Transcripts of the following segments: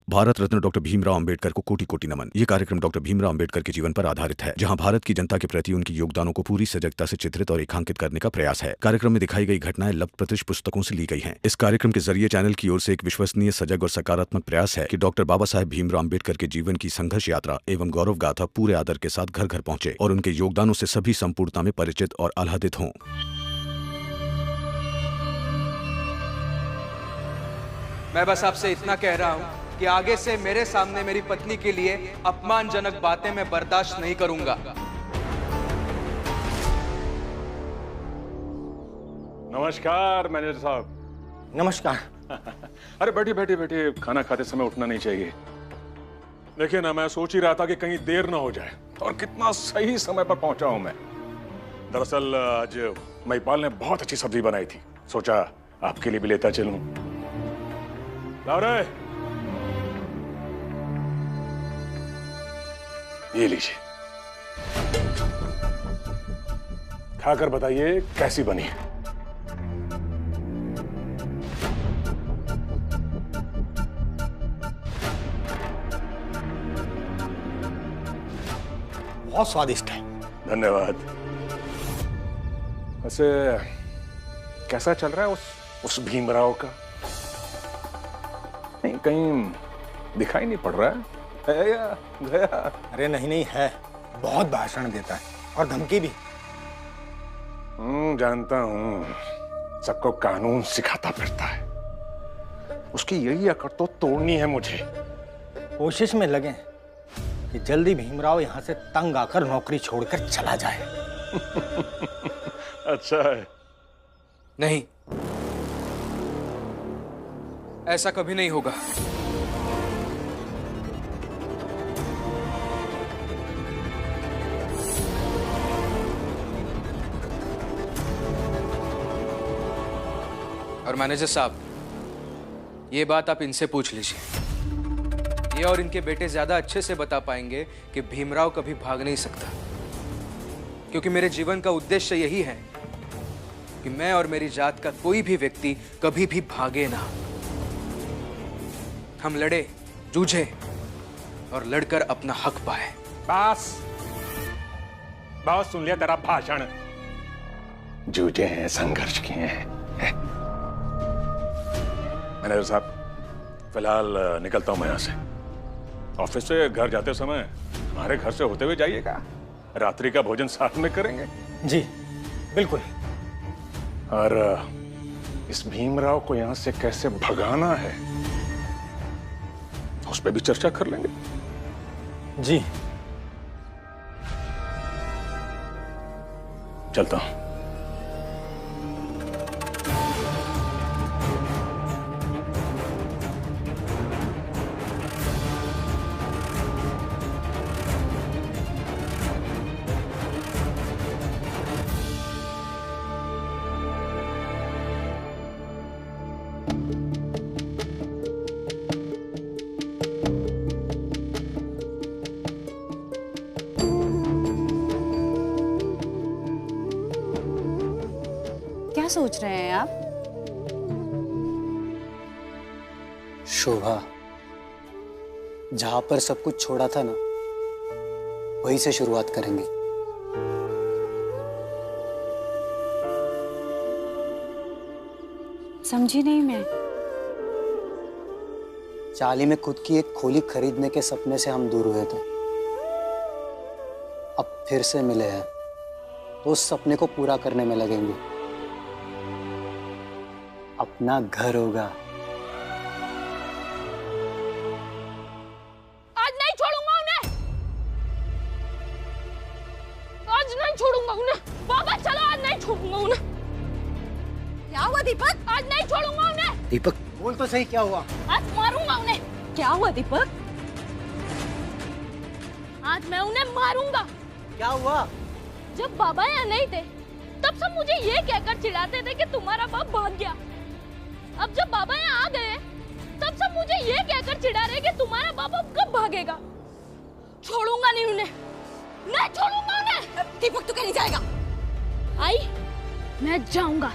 Bharat Ratna doctor Bhimrao Ambedkar को कोटि कोटि नमन। ये कार्यक्रम डॉक्टर भीमराव अंबेडकर के जीवन पर आधारित है, जहां भारत की जनता के प्रति उनके योगदानों को पूरी सजगता से चित्रित और रेखांकित करने का प्रयास है। कार्यक्रम में दिखाई गई घटनाएं लब्ध-प्रतिष्ठ पुस्तकों से ली गई हैं। इस कार्यक्रम के जरिए चैनल की ओर से एक विश्वसनीय, सजग और सकारात्मक प्रयास है कि डॉक्टर बाबा साहेब भीमराव अंबेडकर के जीवन की संघर्ष यात्रा एवं गौरव गाथा पूरे आदर के साथ घर घर पहुंचे और उनके योगदानों से सभी संपूर्णता में परिचित और आह्लादित हों। मैं बस आपसे इतना कह रहा हूं कि आगे से मेरे सामने मेरी पत्नी के लिए अपमानजनक बातें मैं बर्दाश्त नहीं करूंगा। नमस्कार मैनेजर साहब। नमस्कार। अरे बैठिए बैठिए बैठिए, खाना खाते समय उठना नहीं चाहिए। देखिए ना, मैं सोच ही रहा था कि कहीं देर ना हो जाए, और कितना सही समय पर पहुंचा हूं मैं। दरअसल आज महिपाल ने बहुत अच्छी सब्जी बनाई थी, सोचा आपके लिए भी लेता चलूं। लाओ रे, ये लीजिए, खाकर बताइए कैसी बनी है। बहुत स्वादिष्ट है। धन्यवाद। वैसे कैसा चल रहा है उस भीमराव का? नहीं, कहीं दिखाई नहीं पड़ रहा है या गया? अरे नहीं है, बहुत भाषण देता है और धमकी भी। जानता हूं, सबको कानून सिखाता फिरता है। उसकी यही अकड़ तो तोड़नी है मुझे। कोशिश में लगे कि जल्दी भीमराव यहां से तंग आकर नौकरी छोड़कर चला जाए। अच्छा है। नहीं, ऐसा कभी नहीं होगा। और मैनेजर साहब, ये बात आप इनसे पूछ लीजिए। ये और इनके बेटे ज्यादा अच्छे से बता पाएंगे कि भीमराव कभी भाग नहीं सकता, क्योंकि मेरे जीवन का उद्देश्य यही है कि मैं और मेरी जात का कोई भी व्यक्ति कभी भी भागे ना। हम लड़े, जूझे और लड़कर अपना हक पाए। बस बहुत सुन लिया तेरा भाषण। जूझे हैं, संघर्ष किए हैं। मैनेजर साहब, फिलहाल निकलता हूं मैं यहां से। ऑफिस से घर जाते समय हमारे घर से होते हुए जाइएगा। रात्रि का भोजन साथ में करेंगे। जी बिल्कुल। और इस भीमराव को यहां से कैसे भगाना है, उस पर भी चर्चा कर लेंगे। जी चलता हूं। क्या सोच रहे हैं आप? शोभा, जहां पर सब कुछ छोड़ा था ना, वहीं से शुरुआत करेंगे। समझी नहीं मैं। चाली में खुद की एक खोली खरीदने के सपने से हम दूर हुए थे। अब फिर से मिले हैं तो उस सपने को पूरा करने में लगेंगे। अपना घर होगा। आज नहीं छोड़ूंगा उन्हें। आज नहीं छोड़ूंगा उन्हें। बाबा चलो, आज नहीं छोड़ूंगा उन्हें। क्या हुआ दीपक? आज नहीं छोड़ूंगा उन्हें। दीपक बोल तो सही, क्या हुआ? आज मारूंगा उन्हें। क्या हुआ दीपक? आज मैं उन्हें मारूंगा। क्या हुआ? जब बाबा यहाँ नहीं थे तब सब मुझे ये कहकर चिढ़ाते थे कि तुम्हारा बाप भाग गया। अब जब बाबा यहाँ आ गए तब सब मुझे ये कहकर चिढ़ा रहे कि तुम्हारा बाप अब कब भागेगा। छोड़ूंगा नहीं उन्हें, नहीं छोड़ूंगा उन्हें। दीपक तू कहीं जाएगा? आई, मैं जाऊंगा।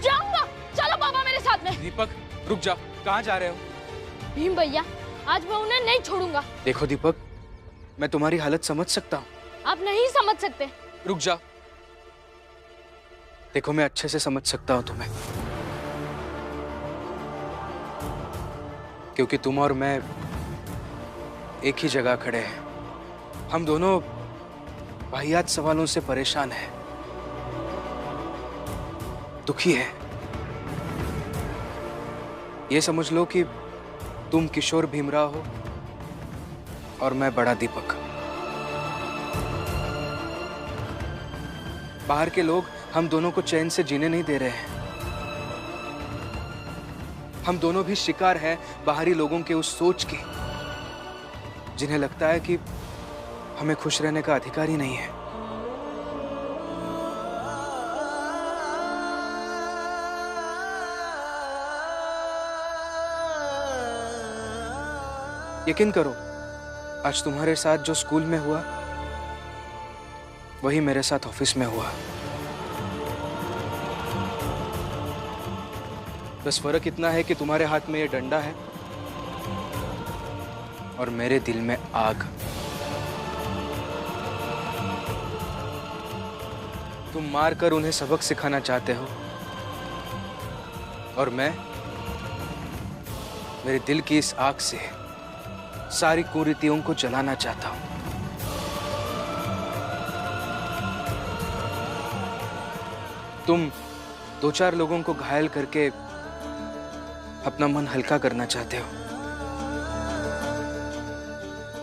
जाऊंगा। दीपक रुक जा, कहाँ जा रहे हो? भीम भैया, आज मैं उन्हें नहीं छोड़ूंगा। देखो दीपक, मैं तुम्हारी हालत समझ सकता हूँ। आप नहीं समझ सकते। रुक जा, देखो मैं अच्छे से समझ सकता हूँ तुम्हें, क्योंकि तुम और मैं एक ही जगह खड़े हैं। हम दोनों वाहियात सवालों से परेशान हैं, दुखी हैं। ये समझ लो कि तुम किशोर भीमराव हो और मैं बड़ा दीपक। बाहर के लोग हम दोनों को चैन से जीने नहीं दे रहे हैं। हम दोनों भी शिकार हैं बाहरी लोगों के उस सोच की, जिन्हें लगता है कि हमें खुश रहने का अधिकार ही नहीं है। यकीन करो, आज तुम्हारे साथ जो स्कूल में हुआ वही मेरे साथ ऑफिस में हुआ। बस फर्क इतना है कि तुम्हारे हाथ में ये डंडा है और मेरे दिल में आग। तुम मारकर उन्हें सबक सिखाना चाहते हो और मैं मेरे दिल की इस आग से सारी कुरीतियों को जलाना चाहता हूं। तुम दो चार लोगों को घायल करके अपना मन हल्का करना चाहते हो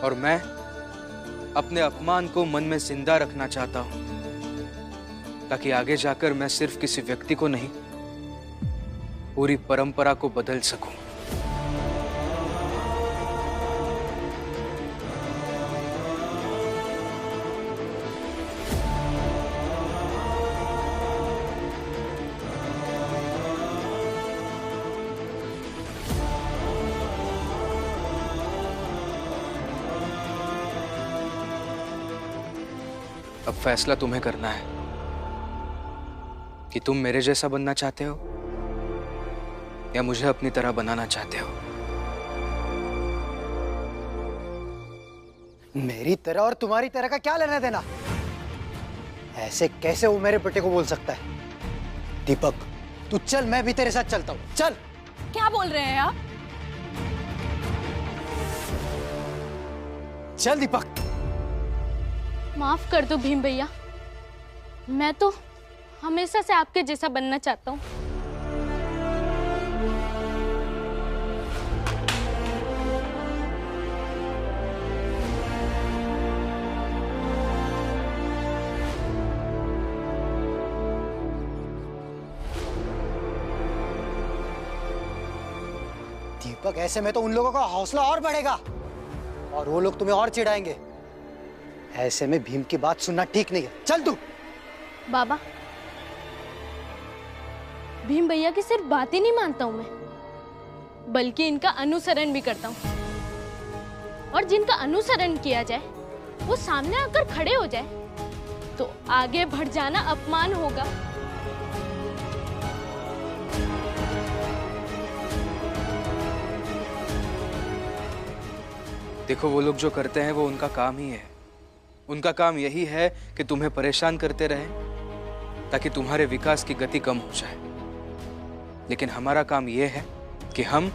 और मैं अपने अपमान को मन में जिंदा रखना चाहता हूं, ताकि आगे जाकर मैं सिर्फ किसी व्यक्ति को नहीं, पूरी परंपरा को बदल सकूं। अब फैसला तुम्हें करना है कि तुम मेरे जैसा बनना चाहते हो या मुझे अपनी तरह बनाना चाहते हो। मेरी तरह और तुम्हारी तरह का क्या लेना देना? ऐसे कैसे वो मेरे बेटे को बोल सकता है? दीपक, तू चल, मैं भी तेरे साथ चलता हूँ। चल। क्या बोल रहे हैं आप? चल दीपक। माफ कर दो भीम भैया, मैं तो हमेशा से आपके जैसा बनना चाहता हूँ। दीपक, ऐसे में तो उन लोगों का हौसला और बढ़ेगा और वो लोग तुम्हें और चिढ़ाएंगे। ऐसे में भीम की बात सुनना ठीक नहीं है। चल तू। बाबा, भीम भैया की सिर्फ बात ही नहीं मानता हूं मैं, बल्कि इनका अनुसरण भी करता हूं। और जिनका अनुसरण किया जाए वो सामने आकर खड़े हो जाए तो आगे बढ़ जाना अपमान होगा। देखो, वो लोग जो करते हैं वो उनका काम ही है। उनका काम यही है कि तुम्हें परेशान करते रहें ताकि तुम्हारे विकास की गति कम हो जाए। लेकिन हमारा काम यह है कि हम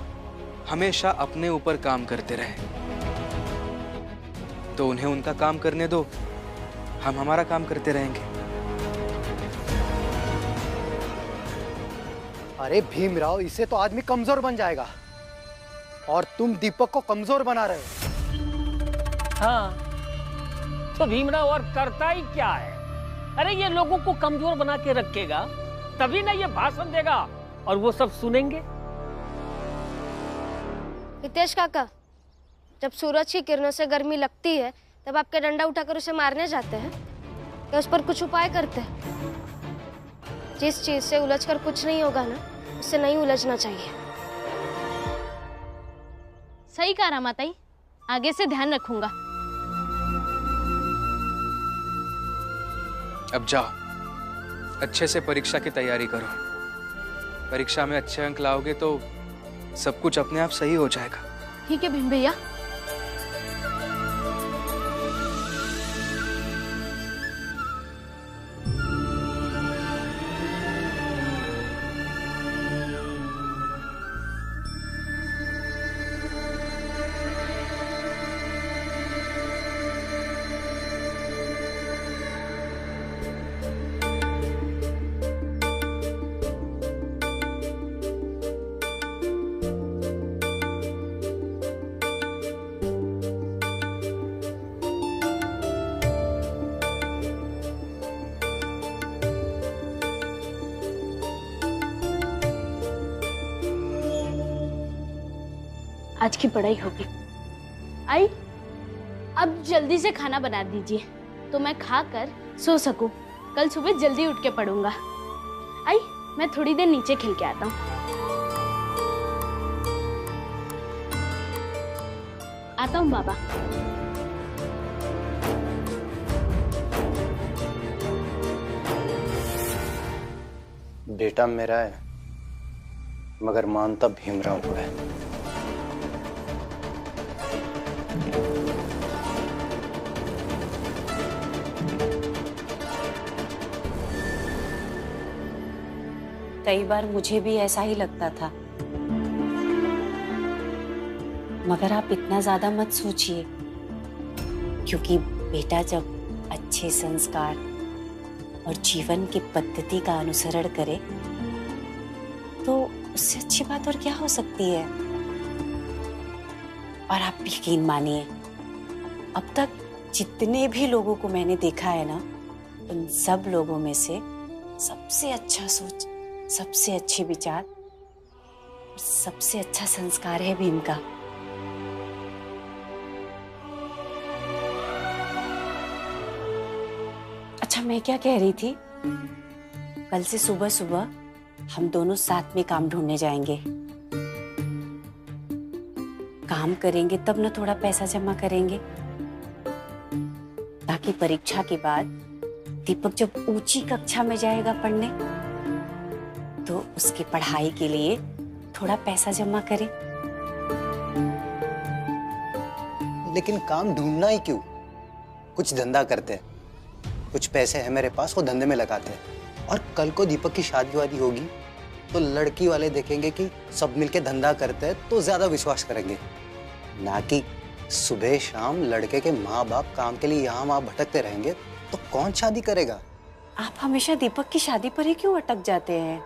हमेशा अपने ऊपर काम करते रहें। तो उन्हें उनका काम करने दो, हम हमारा काम करते रहेंगे। अरे भीमराव, इससे तो आदमी कमजोर बन जाएगा और तुम दीपक को कमजोर बना रहे हो। हाँ, तो भीमराव और करता ही क्या है? अरे ये लोगों को कमजोर बना के रखेगा, तभी ना ये भाषण देगा और वो सब सुनेंगे। हितेश काका, जब सूरज की किरणों से गर्मी लगती है तब आपके डंडा उठाकर उसे मारने जाते हैं या उस पर कुछ उपाय करते हैं? जिस चीज से उलझकर कुछ नहीं होगा ना, उससे नहीं उलझना चाहिए। सही कहा रामाताई, आगे से ध्यान रखूंगा। अब जाओ, अच्छे से परीक्षा की तैयारी करो। परीक्षा में अच्छे अंक लाओगे तो सब कुछ अपने आप सही हो जाएगा। ठीक है भीम भैया। आज की पढ़ाई होगी। आई, अब जल्दी से खाना बना दीजिए तो मैं खाकर सो सकूं। कल सुबह जल्दी उठ के पढ़ूंगा। आई, मैं थोड़ी देर नीचे खेल के आता हूँ। आता हूँ बाबा। बेटा मेरा है मगर मानता भीमराव को है। कई बार मुझे भी ऐसा ही लगता था, मगर आप इतना ज्यादा मत सोचिए, क्योंकि बेटा जब अच्छे संस्कार और जीवन की पद्धति का अनुसरण करे तो उससे अच्छी बात और क्या हो सकती है। और आप यकीन मानिए, अब तक जितने भी लोगों को मैंने देखा है ना, उन सब लोगों में से सबसे अच्छा सोच, सबसे अच्छे विचार, सबसे अच्छा संस्कार है भीम का। अच्छा, मैं क्या कह रही थी, कल से सुबह सुबह हम दोनों साथ में काम ढूंढने जाएंगे। काम करेंगे तब ना थोड़ा पैसा जमा करेंगे, ताकि परीक्षा के बाद दीपक जब ऊंची कक्षा में जाएगा पढ़ने तो उसकी पढ़ाई के लिए थोड़ा पैसा जमा करें। लेकिन काम ढूंढना ही क्यों, कुछ धंधा करते हैं, कुछ पैसे है मेरे पास, वो धंधे में लगाते हैं। और कल को दीपक की शादी वादी होगी तो लड़की वाले देखेंगे कि सब मिलके धंधा करते हैं तो ज्यादा विश्वास करेंगे, ना कि सुबह शाम लड़के के माँ बाप काम के लिए यहाँ वहाँ भटकते रहेंगे तो कौन शादी करेगा। आप हमेशा दीपक की शादी पर ही क्यों अटक जाते हैं?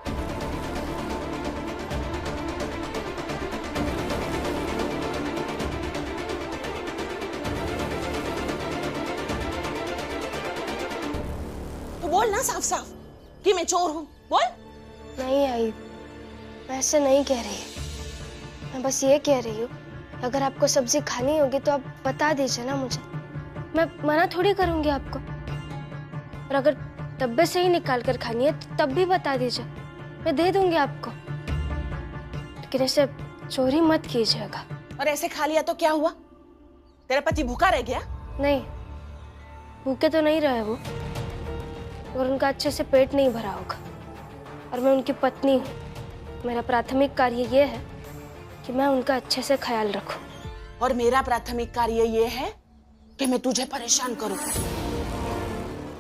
तो बोल ना साफ साफ कि मैं चोर हूँ, बोल। नहीं आई, मैं ऐसे नहीं कह रही। मैं बस ये कह रही हूँ, अगर आपको सब्जी खानी होगी तो आप बता दीजिए ना मुझे, मैं मना थोड़ी करूंगी आपको। और अगर डब्बे से ही निकाल कर खानी है तो तब भी बता दीजिए, मैं दे दूंगी आपको। लेकिन ऐसे चोरी मत कीजिएगा। और ऐसे खा लिया तो क्या हुआ? तेरा पति भूखा रह गया? नहीं, भूखे तो नहीं रहे वो, और उनका अच्छे से पेट नहीं भरा होगा। और मैं उनकी पत्नी हूँ, मेरा प्राथमिक कार्य ये है कि मैं उनका अच्छे से ख्याल रखूं। और मेरा प्राथमिक कार्य ये है कि मैं तुझे परेशान करूं।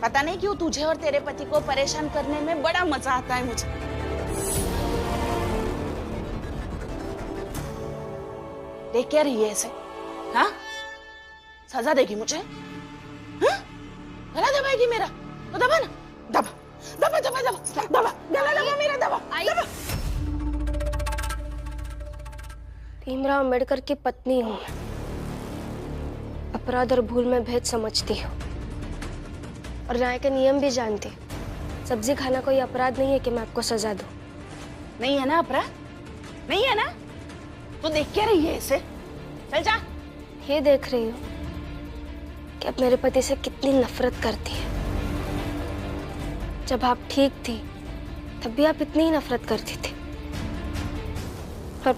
पता नहीं क्यों तुझे और तेरे पति को परेशान करने में बड़ा मजा आता है मुझे। देख क्या रही है ऐसे? हाँ, सजा देगी मुझे? हाँ? गला दबाएगी मेरा? तो दबा ना, दबा दबा दबा दबा दबा, गला दबा मेरा, दबा दबा। भीमराव अम्बेडकर की पत्नी हूँ मैं, अपराध और भूल में भेद समझती हूँ और न्याय के नियम भी जानती हूँ। सब्जी खाना कोई अपराध नहीं है कि मैं आपको सजा दूँ। नहीं है ना अपराध? नहीं है ना? तो देख क्या रही है इसे? चल जा। ये देख रही हूँ कि अब मेरे पति से कितनी नफरत करती है। जब आप ठीक थी तब भी आप इतनी ही नफरत करती थी, पर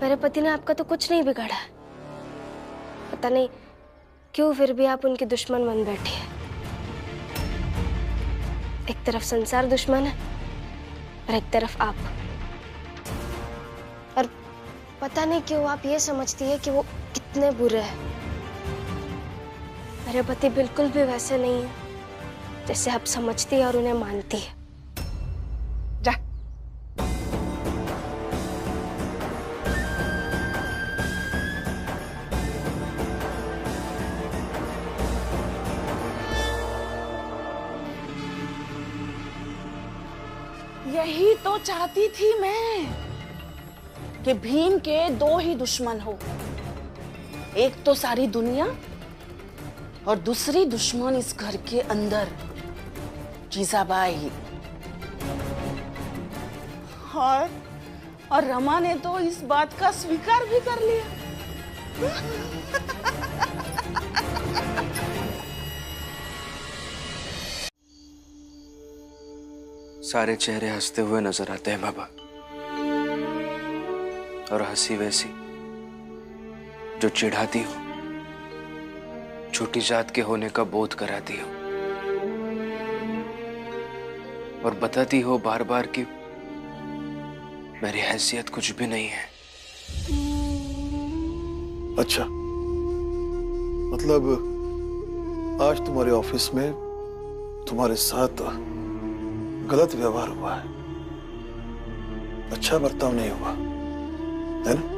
मेरे पति ने आपका तो कुछ नहीं बिगाड़ा है। पता नहीं क्यों फिर भी आप उनकी दुश्मन बन बैठी है। एक तरफ संसार दुश्मन है और एक तरफ आप। पता नहीं क्यों आप ये समझती है कि वो कितने बुरे हैं। मेरे पति बिल्कुल भी वैसे नहीं है जैसे आप समझती है और उन्हें मानती है। जा। यही तो चाहती थी मैं कि भीम के दो ही दुश्मन हो, एक तो सारी दुनिया और दूसरी दुश्मन इस घर के अंदर जीजाबाई। और रमा ने तो इस बात का स्वीकार भी कर लिया। सारे चेहरे हंसते हुए नजर आते हैं बाबा, और हंसी वैसी जो चिढ़ाती हो, छोटी जात के होने का बोध कराती हो और बताती हो बार बार कि मेरी हैसियत कुछ भी नहीं है। अच्छा, मतलब आज तुम्हारे ऑफिस में तुम्हारे साथ गलत व्यवहार हुआ है, अच्छा बर्ताव नहीं हुआ, है ना?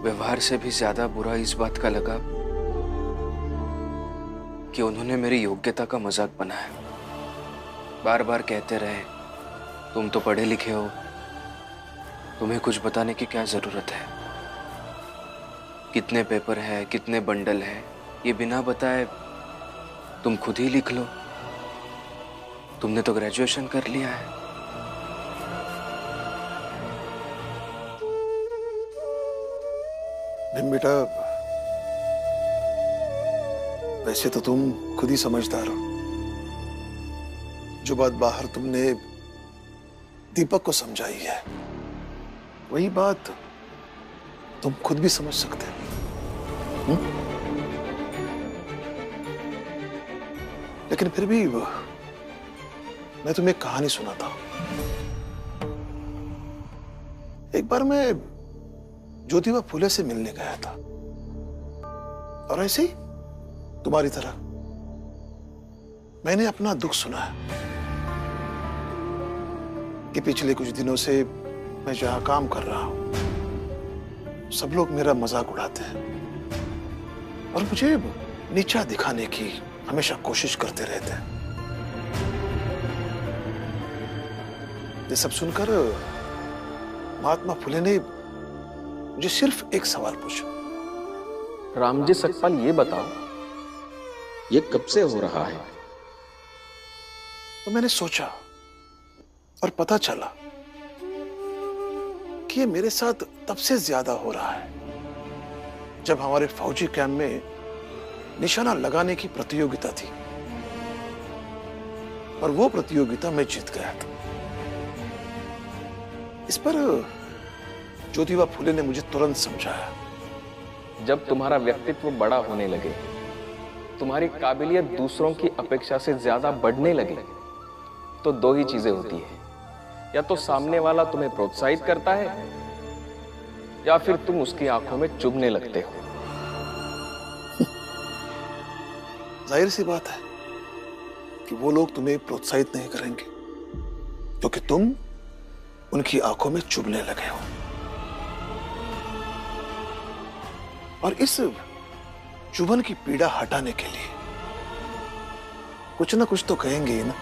व्यवहार से भी ज्यादा बुरा इस बात का लगा कि उन्होंने मेरी योग्यता का मजाक बनाया। बार बार कहते रहे, तुम तो पढ़े लिखे हो, तुम्हें कुछ बताने की क्या जरूरत है, कितने पेपर है, कितने बंडल है, ये बिना बताए तुम खुद ही लिख लो, तुमने तो ग्रेजुएशन कर लिया है। भीम बेटा, वैसे तो तुम खुद ही समझदार हो। जो बात बाहर तुमने दीपक को समझाई है, वही बात तुम खुद भी समझ सकते हो। लेकिन फिर भी मैं तुम्हें एक कहानी सुनाता हूं। एक बार मैं ज्योतिबा फुले से मिलने गया था, और ऐसे ही तुम्हारी तरह मैंने अपना दुख सुनाया कि पिछले कुछ दिनों से मैं जहां काम कर रहा हूं, सब लोग मेरा मजाक उड़ाते हैं और मुझे नीचा दिखाने की हमेशा कोशिश करते रहते हैं। ये सब सुनकर महात्मा फुले ने मुझे सिर्फ एक सवाल पूछा। रामजी सकपाल, ये बताओ, ये कब से हो रहा है? तो मैंने सोचा और पता चला कि ये मेरे साथ तब से ज्यादा हो रहा है जब हमारे फौजी कैंप में निशाना लगाने की प्रतियोगिता थी, और वो प्रतियोगिता मैं जीत गया था। इस पर ज्योतिबा फुले ने मुझे तुरंत समझाया। जब तुम्हारा व्यक्तित्व बड़ा होने लगे, तुम्हारी काबिलियत दूसरों की अपेक्षा से ज्यादा बढ़ने लगे, तो दो ही चीजें होती है, या तो सामने वाला तुम्हें प्रोत्साहित करता है, या फिर तुम उसकी आंखों में चुभने लगते हो। जाहिर सी बात है कि वो लोग तुम्हें प्रोत्साहित नहीं करेंगे क्योंकि तुम उनकी आंखों में चुभने लगे हो, और इस चुभन की पीड़ा हटाने के लिए कुछ ना कुछ तो कहेंगे ही ना।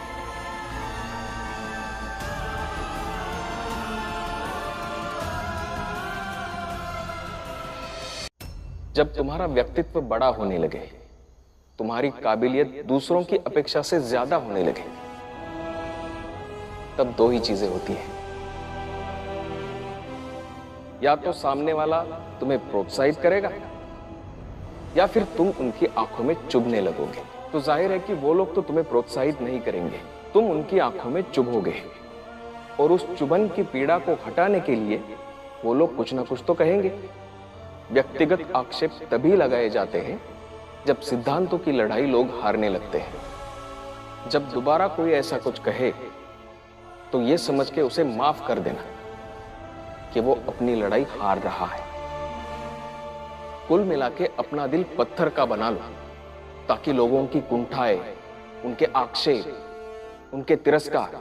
जब तुम्हारा व्यक्तित्व बड़ा होने लगे, तुम्हारी काबिलियत दूसरों की अपेक्षा से ज्यादा होने लगे, तब दो ही चीजें होती हैं, या तो सामने वाला तुम्हें प्रोत्साहित करेगा, या फिर तुम उनकी आंखों में चुभने लगोगे। तो जाहिर है कि वो लोग तो तुम्हें प्रोत्साहित नहीं करेंगे, तुम उनकी आंखों में चुभोगे, और उस चुभन की पीड़ा को हटाने के लिए वो लोग कुछ ना कुछ तो कहेंगे। व्यक्तिगत आक्षेप तभी लगाए जाते हैं जब सिद्धांतों की लड़ाई लोग हारने लगते हैं। जब दोबारा कोई ऐसा कुछ कहे तो ये समझ के उसे माफ कर देना कि वो अपनी लड़ाई हार रहा है। कुल मिला के अपना दिल पत्थर का बना लो, ताकि लोगों की कुंठाएं, उनके आक्षेप, उनके तिरस्कार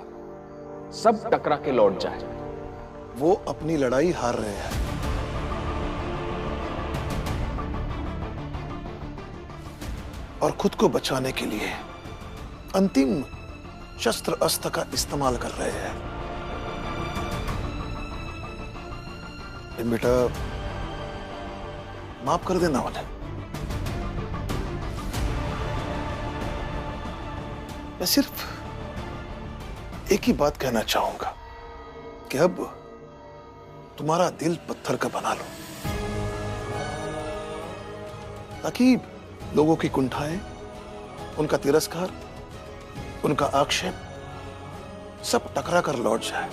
सब टकरा के लौट जाए। वो अपनी लड़ाई हार रहे हैं और खुद को बचाने के लिए अंतिम शस्त्र अस्त्र का इस्तेमाल कर रहे हैं। बेटा माफ कर देना उन्हें। मैं सिर्फ एक ही बात कहना चाहूंगा कि अब तुम्हारा दिल पत्थर का बना लो, ताकि लोगों की कुंठाएं, उनका तिरस्कार, उनका आक्षेप सब टकरा कर लौट जाए।